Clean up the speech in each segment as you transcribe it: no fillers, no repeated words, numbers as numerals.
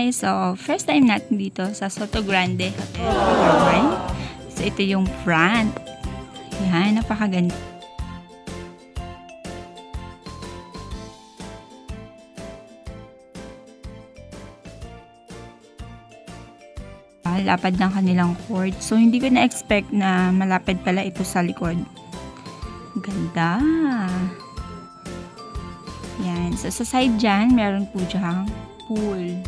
guys! So, first time natin dito sa Soto Grande Hotel. Okay? So, ito yung front. Yan, napakaganda. Lapad ng kanilang court. So, hindi ko na-expect na malapad pala ito sa likod. Ganda! Yan. So, sa side dyan, meron po dyang pool.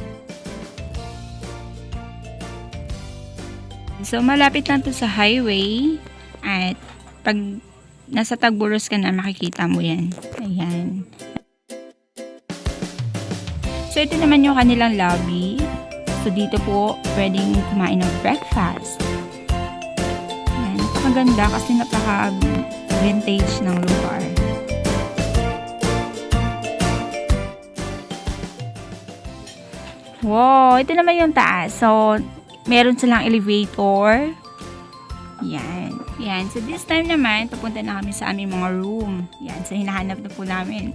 So, malapit lang to sa highway. At, pag nasa Tagburos ka na, makikita mo yan. Ayan. So, ito naman yung kanilang lobby. So, dito po, pwedeng kumain ng breakfast. Ayan. Napakaganda kasi napaka-vintage ng lugar. Wow! Ito naman yung taas. So, meron silang elevator. Yan. Yan. So, this time naman, papunta na kami sa aming mga room. Yan. So, hinahanap na po namin.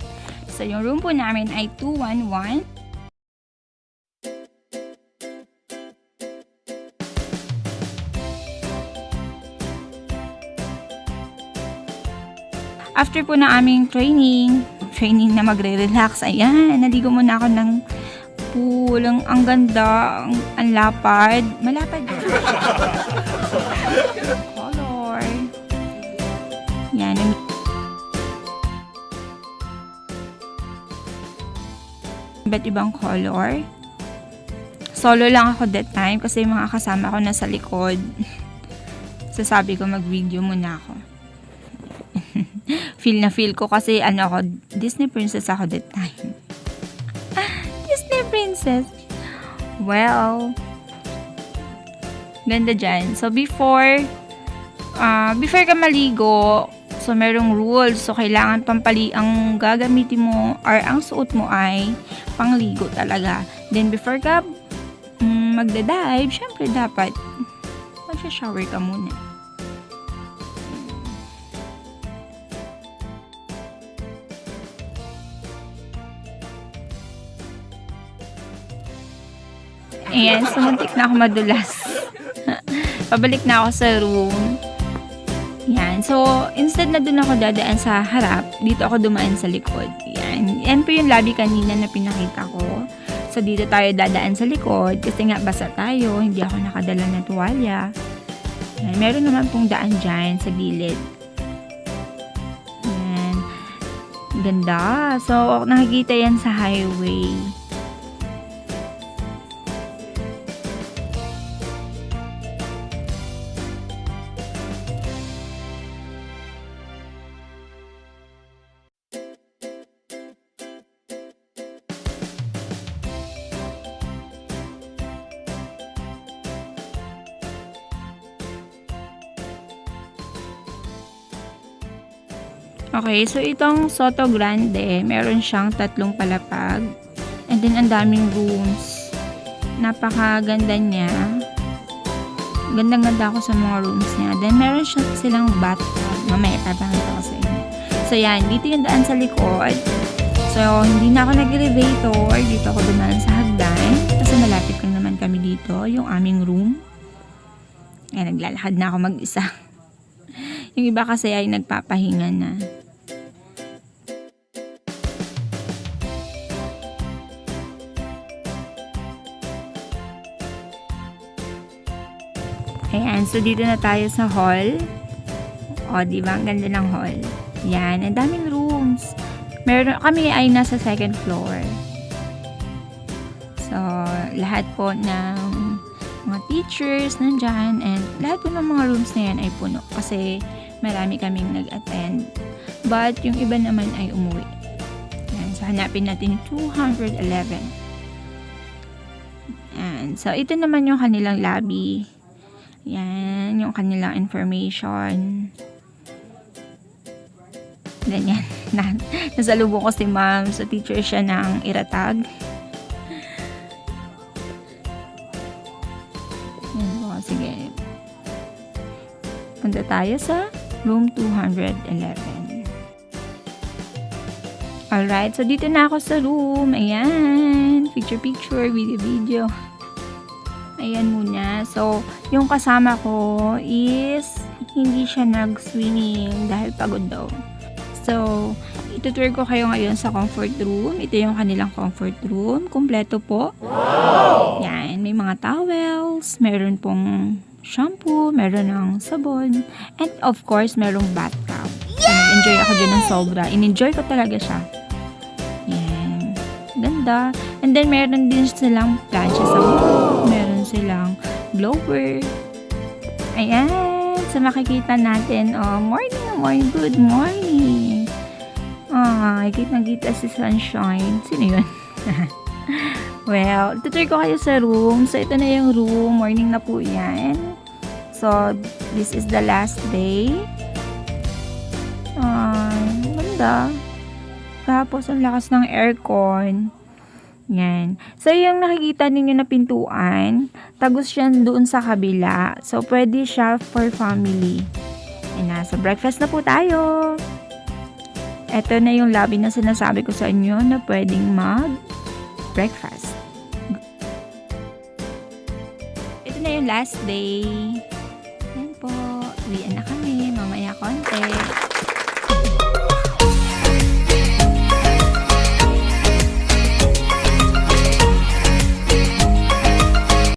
So, yung room po namin ay 211. After po ng aming training na magre-relax, ayan, naligo muna ako ng pool. Ang ganda, ang lapad. Malapad. Color. Yan. Iba't ibang color. Solo lang ako that time kasi mga kasama ko nasa likod. So sabi ko mag-video muna ako. Feel ko kasi ako, Disney princess ako that time. Disney princess. Well, ganda dyan. So, before ka maligo, so, merong rules. So, kailangan ang gagamitin mo or ang suot mo ay pangligo talaga. Then, before ka magda-dive, syempre dapat mag-shower ka muna. Ayan, sumuntik na ako madulas. Pabalik na ako sa room. Yan. So, instead na dun ako dadaan sa harap, dito ako dumaan sa likod. Yan. Yan po yung lobby kanina na pinakita ko. So, dito tayo dadaan sa likod kasi nga basa tayo. Hindi ako nakadala ng tuwalya. Yan. Meron naman pong daan dyan sa gilid. Yan. Ganda. So, nakikita yan sa highway. Okay, so itong Soto Grande, meron siyang 3 palapag. And then, ang daming rooms. Napakaganda niya. Gandang-ganda ako sa mga rooms niya. Then, meron silang bathtub. Mamaya, papakita ko sa inyo. So, yan. Dito yung daan sa likod. So, hindi na ako nag-elevator. Dito ako dumaan sa hagdan. Kasi malapit lang naman kami dito. Yung aming room. Yan, naglalakad na ako mag-isa. Yung iba kasi ay nagpapahinga na. Ayan, so dito na tayo sa hall. O, diba? Ang ganda ng hall. Yan, ang daming rooms. Kami ay nasa 2nd floor. So, lahat po ng mga teachers nandyan and lahat po ng mga rooms na yan ay puno kasi marami kaming nag-attend. But, yung iba naman ay umuwi. Yan, so hanapin natin yung 211. Yan, so ito naman yung kanilang lobby. Yan, yung kanilang information. Ganyan. Nasalubong ko si ma'am. So, teacher siya ng Iratag. Yan po. Sige. Punta tayo sa room 211. Alright, so dito na ako sa room. Ayan. Picture, video. Ayan muna. So, yung kasama ko is hindi siya nag-swimming dahil pagod daw. So, itutour ko kayo ngayon sa comfort room. Ito yung kanilang comfort room. Kompleto po. Yan, may mga towels, meron pong shampoo, meron ng sabon, and of course, merong bathtub. So, nag-enjoy ako dyan ng sobra. In-enjoy ko talaga siya. Yan. Ganda. And then, meron din silang plancha sa wall. Meron silang blower. Ayan. So, makikita natin, morning, good morning. Kita si Sunshine. Sino yun? Well, tutuloy ko kayo sa room. So, ito na yung room. Morning na po yan. So, this is the last day. Ganda. Tapos, ang lakas ng aircon. Yan. So, yung nakikita ninyo na pintuan, tagos yan doon sa kabila. So, pwede siya for family. Yan na. So, breakfast na po tayo. Ito na yung lobby na sinasabi ko sa inyo na pwedeng mag-breakfast. Ito na yung last day. Yan po. Uwian na kami. Mamaya konti.